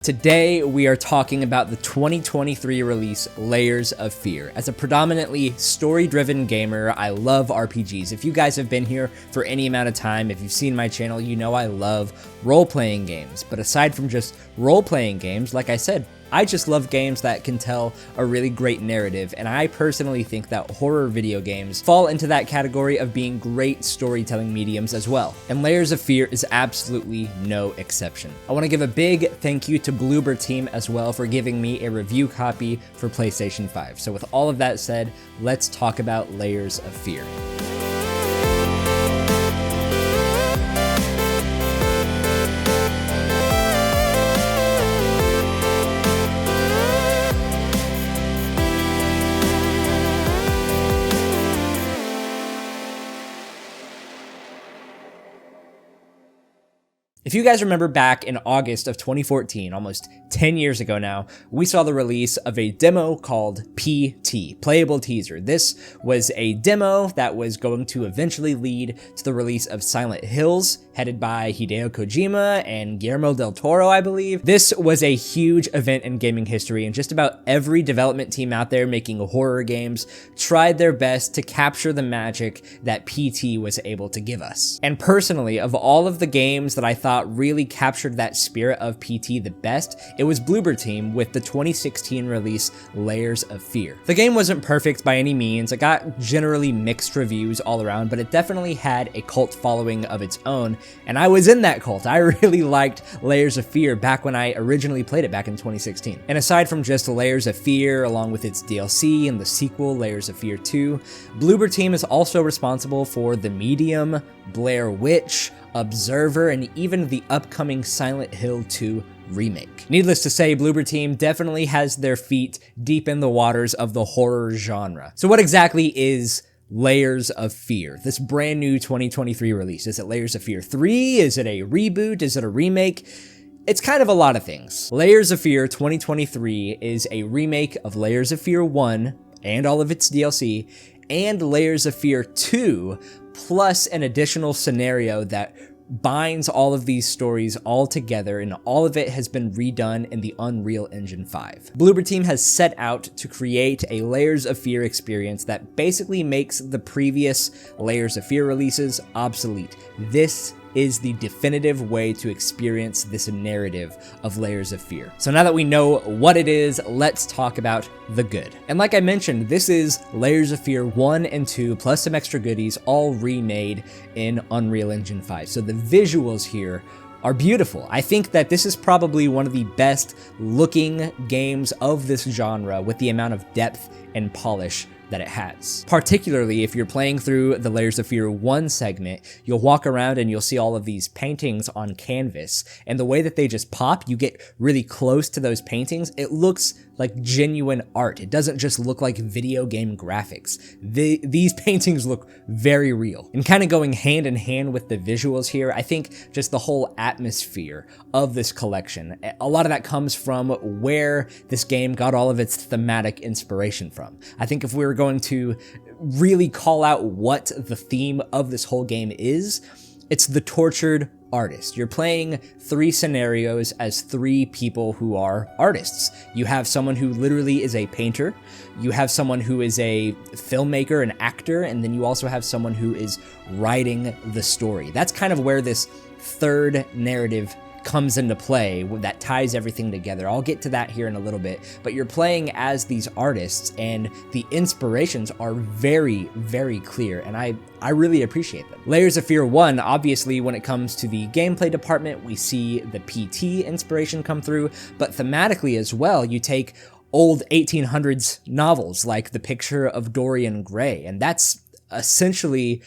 Today, we are talking about the 2023 release, Layers of Fear. As a predominantly story-driven gamer, I love RPGs. If you guys have been here for any amount of time, if you've seen my channel, you know I love role-playing games. But aside from just role-playing games, like I said, I just love games that can tell a really great narrative, and I personally think that horror video games fall into that category of being great storytelling mediums as well. And Layers of Fear is absolutely no exception. I want to give a big thank you to Bloober Team as well for giving me a review copy for PlayStation 5. So with all of that said, let's talk about Layers of Fear. If you guys remember back in August of 2014, almost 10 years ago now, we saw the release of a demo called PT, Playable Teaser. This was a demo that was going to eventually lead to the release of Silent Hills, headed by Hideo Kojima and Guillermo del Toro, I believe. This was a huge event in gaming history, and just about every development team out there making horror games tried their best to capture the magic that PT was able to give us. And personally, of all of the games that I thought really captured that spirit of PT the best, it was Bloober Team with the 2016 release Layers of Fear. The game wasn't perfect by any means. It got generally mixed reviews all around, but it definitely had a cult following of its own, and I was in that cult. I really liked Layers of Fear back when I originally played it back in 2016. And aside from just Layers of Fear, along with its DLC and the sequel, Layers of Fear 2, Bloober Team is also responsible for The Medium, Blair Witch, Observer, and even the upcoming Silent Hill 2 remake. Needless to say, Bloober Team definitely has their feet deep in the waters of the horror genre. So what exactly is Layers of Fear, this brand new 2023 release? Is it Layers of Fear 3? Is it a reboot? Is it a remake? It's kind of a lot of things. Layers of Fear 2023 is a remake of Layers of Fear 1 and all of its DLC, and Layers of Fear 2, plus an additional scenario that binds all of these stories all together, and all of it has been redone in the Unreal Engine 5. Bloober Team has set out to create a Layers of Fear experience that basically makes the previous Layers of Fear releases obsolete. This is the definitive way to experience this narrative of Layers of Fear. So now that we know what it is, let's talk about the good. And like I mentioned, this is Layers of Fear 1 and 2, plus some extra goodies, all remade in Unreal Engine 5. So the visuals here are beautiful. I think that this is probably one of the best looking games of this genre with the amount of depth and polish that it has. Particularly if you're playing through the Layers of Fear 1 segment, you'll walk around and you'll see all of these paintings on canvas, and the way that they just pop, you get really close to those paintings, it looks like genuine art. It doesn't just look like video game graphics. These paintings look very real. And kind of going hand in hand with the visuals here, I think just the whole atmosphere of this collection, a lot of that comes from where this game got all of its thematic inspiration from. I think if we were going to really call out what the theme of this whole game is, it's the tortured artist. You're playing three scenarios as three people who are artists. You have someone who literally is a painter, you have someone who is a filmmaker, an actor, and then you also have someone who is writing the story. That's kind of where this third narrative comes into play that ties everything together. I'll get to that here in a little bit, but you're playing as these artists and the inspirations are very, very clear, and I really appreciate them. Layers of Fear 1, obviously when it comes to the gameplay department, we see the PT inspiration come through, but thematically as well, you take old 1800s novels like The Picture of Dorian Gray, and that's essentially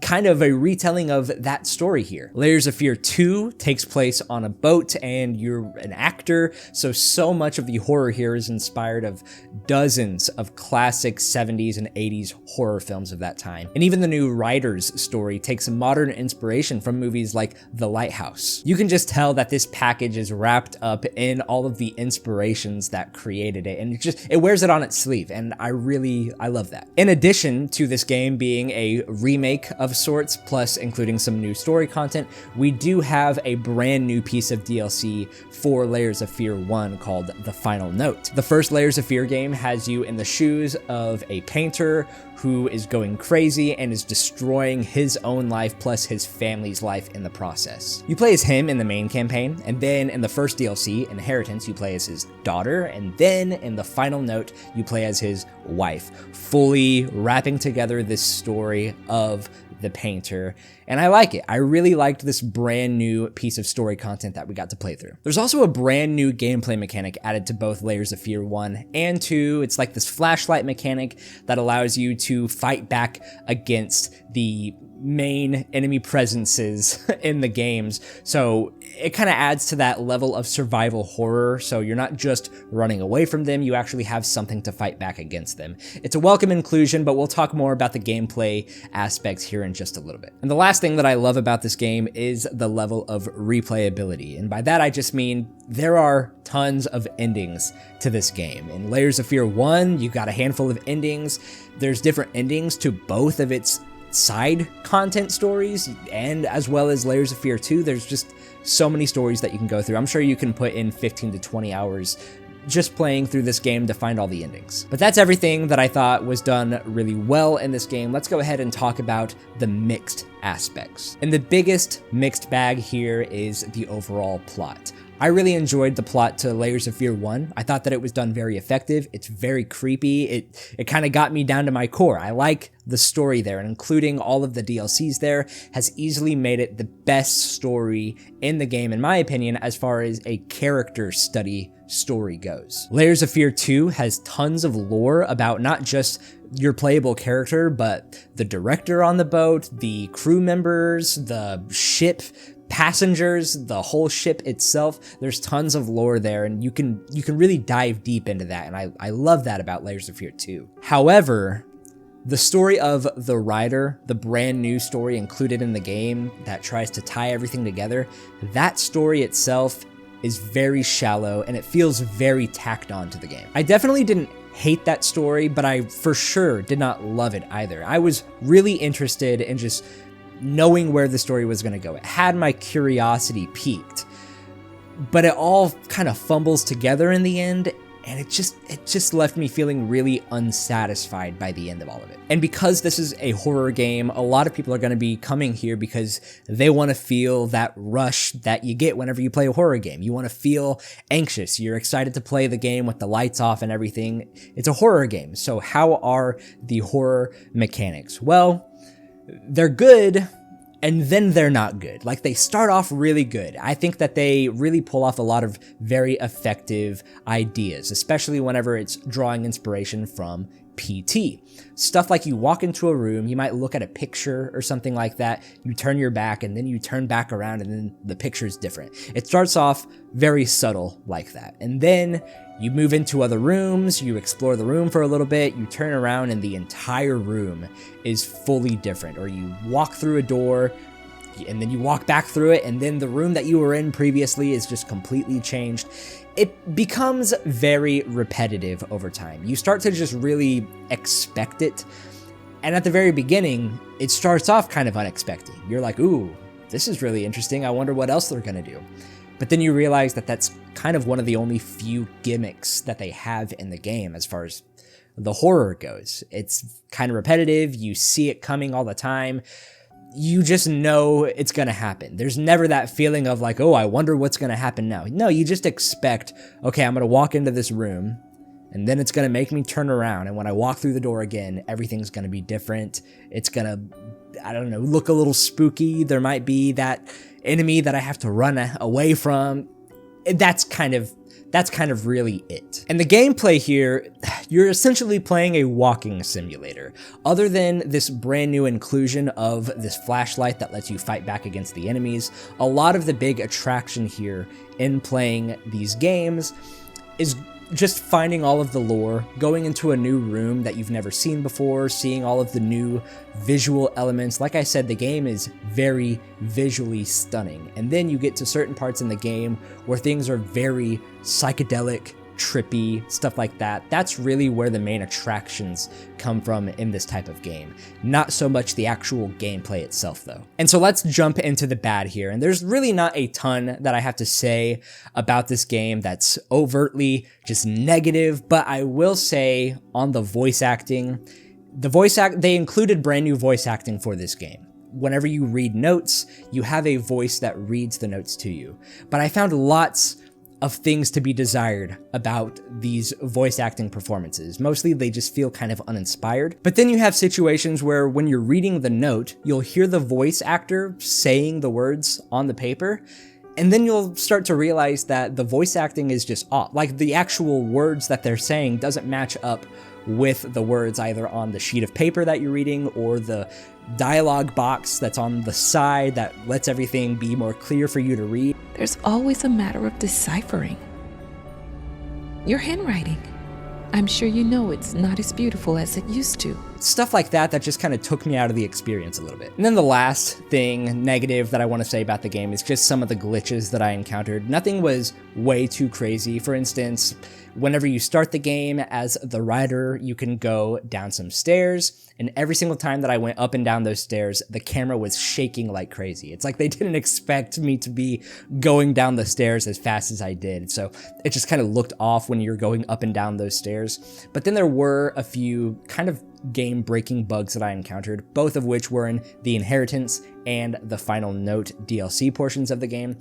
kind of a retelling of that story here. Layers of Fear 2 takes place on a boat and you're an actor, so much of the horror here is inspired of dozens of classic 70s and 80s horror films of that time. And even the new Writer's story takes some modern inspiration from movies like The Lighthouse. You can just tell that this package is wrapped up in all of the inspirations that created it, and it wears it on its sleeve, and I love that. In addition to this game being a remake of sorts, plus including some new story content, we do have a brand new piece of DLC for Layers of Fear 1 called The Final Note. The first Layers of Fear game has you in the shoes of a painter who is going crazy and is destroying his own life plus his family's life in the process. You play as him in the main campaign, and then in the first DLC, Inheritance, you play as his daughter, and then in The Final Note, you play as his wife, fully wrapping together this story of the painter, and I like it. I really liked this brand new piece of story content that we got to play through. There's also a brand new gameplay mechanic added to both Layers of Fear 1 and 2. It's like this flashlight mechanic that allows you to fight back against the main enemy presences in the games, so it kind of adds to that level of survival horror, so you're not just running away from them, you actually have something to fight back against them. It's a welcome inclusion, but we'll talk more about the gameplay aspects here in just a little bit. And the last thing that I love about this game is the level of replayability, and by that I just mean there are tons of endings to this game. In Layers of Fear 1, you got a handful of endings. There's different endings to both of its side content stories, and as well as Layers of Fear 2, there's just so many stories that you can go through. I'm sure you can put in 15 to 20 hours just playing through this game to find all the endings. But that's everything that I thought was done really well in this game. Let's go ahead and talk about the mixed aspects. And the biggest mixed bag here is the overall plot. I really enjoyed the plot to Layers of Fear 1. I thought that it was done very effective. It's very creepy. It kind of got me down to my core. I like the story there, and including all of the DLCs there has easily made it the best story in the game, in my opinion, as far as a character study story goes. Layers of Fear 2 has tons of lore about not just your playable character, but the director on the boat, the crew members, the ship, passengers, the whole ship itself. There's tons of lore there, and you can really dive deep into that, and I love that about Layers of Fear 2. However, the story of the Rider, the brand new story included in the game that tries to tie everything together, that story itself is very shallow, and it feels very tacked on to the game. I definitely didn't hate that story, but I for sure did not love it either. I was really interested in just knowing where the story was going to go. It had my curiosity piqued, but it all kind of fumbles together in the end, and it just left me feeling really unsatisfied by the end of all of it. And because this is a horror game, a lot of people are going to be coming here because they want to feel that rush that you get whenever you play a horror game. You want to feel anxious. You're excited to play the game with the lights off and everything. It's a horror game. So how are the horror mechanics? Well, they're good, and then they're not good. Like, they start off really good. I think that they really pull off a lot of very effective ideas, especially whenever it's drawing inspiration from PT. Stuff like you walk into a room, you might look at a picture or something like that, you turn your back, and then you turn back around, and then the picture's different. It starts off very subtle like that. And then you move into other rooms, you explore the room for a little bit, you turn around, and the entire room is fully different. Or you walk through a door, and then you walk back through it, and then the room that you were in previously is just completely changed. It becomes very repetitive over time. You start to just really expect it, and at the very beginning, it starts off kind of unexpected. You're like, ooh, this is really interesting, I wonder what else they're gonna do. But then you realize that that's kind of one of the only few gimmicks that they have in the game as far as the horror goes. It's kind of repetitive, you see it coming all the time, you just know it's gonna happen. There's never that feeling of like, oh, I wonder what's gonna happen now. No, you just expect, okay, I'm gonna walk into this room, and then it's gonna make me turn around, and when I walk through the door again, everything's gonna be different. It's gonna, I don't know, look a little spooky. There might be that enemy that I have to run away from. That's kind of really it. And the gameplay here, you're essentially playing a walking simulator. Other than this brand new inclusion of this flashlight that lets you fight back against the enemies, a lot of the big attraction here in playing these games is just finding all of the lore, going into a new room that you've never seen before, seeing all of the new visual elements. Like I said, the game is very visually stunning. And then you get to certain parts in the game where things are very psychedelic, trippy, stuff like that. That's really where the main attractions come from in this type of game. Not so much the actual gameplay itself though. And so let's jump into the bad here. And there's really not a ton that I have to say about this game that's overtly just negative, but I will say on the voice acting, they included brand new voice acting for this game. Whenever you read notes, you have a voice that reads the notes to you. But I found lots of things to be desired about these voice acting performances. Mostly they just feel kind of uninspired. But then you have situations where when you're reading the note, you'll hear the voice actor saying the words on the paper, and then you'll start to realize that the voice acting is just off. Like the actual words that they're saying doesn't match up with the words either on the sheet of paper that you're reading or the dialogue box that's on the side that lets everything be more clear for you to read. There's always a matter of deciphering. Your handwriting. I'm sure you know it's not as beautiful as it used to. Stuff like that just kind of took me out of the experience a little bit. And then the last thing negative that I want to say about the game is just some of the glitches that I encountered. Nothing was way too crazy. For instance, whenever you start the game as the rider, you can go down some stairs, and every single time that I went up and down those stairs, the camera was shaking like crazy. It's like they didn't expect me to be going down the stairs as fast as I did, so it just kind of looked off when you're going up and down those stairs. But then there were a few kind of game-breaking bugs that I encountered, both of which were in the Inheritance and the Final Note DLC portions of the game.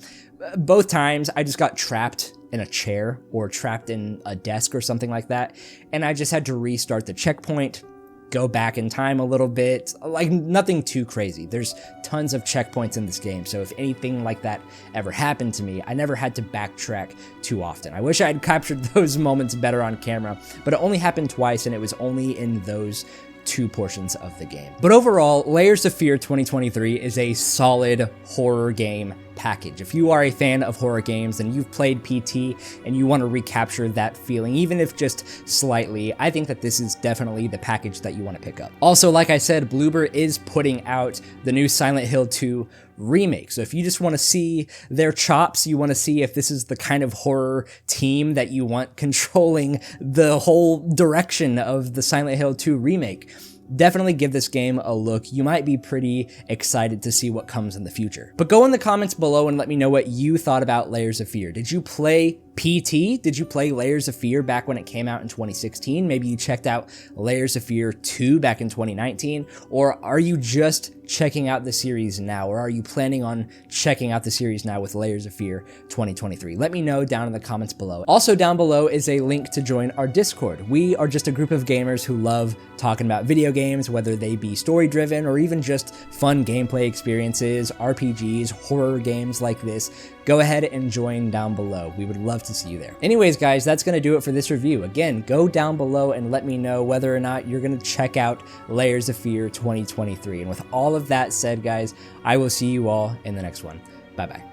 Both times, I just got trapped in a chair or trapped in a desk or something like that, and I just had to restart the checkpoint, go back in time a little bit, like nothing too crazy. There's tons of checkpoints in this game, so if anything like that ever happened to me, I never had to backtrack too often. I wish I had captured those moments better on camera, but it only happened twice, and it was only in those two portions of the game. But overall, Layers of Fear 2023 is a solid horror game package. If you are a fan of horror games and you've played PT and you want to recapture that feeling, even if just slightly, I think that this is definitely the package that you want to pick up. Also, like I said, Bloober is putting out the new Silent Hill 2 remake. So if you just want to see their chops, you want to see if this is the kind of horror team that you want controlling the whole direction of the Silent Hill 2 remake, definitely give this game a look. You might be pretty excited to see what comes in the future. But go in the comments below and let me know what you thought about Layers of Fear. Did you play PT? Did you play Layers of Fear back when it came out in 2016? Maybe you checked out Layers of Fear 2 back in 2019? Or are you just checking out the series now? Or are you planning on checking out the series now with Layers of Fear 2023? Let me know down in the comments below. Also down below is a link to join our Discord. We are just a group of gamers who love talking about video games, whether they be story-driven or even just fun gameplay experiences, RPGs, horror games like this. Go ahead and join down below. We would love to see you there. Anyways, guys, that's going to do it for this review. Again, go down below and let me know whether or not you're going to check out Layers of Fear 2023. And with all of that said, guys, I will see you all in the next one. Bye-bye.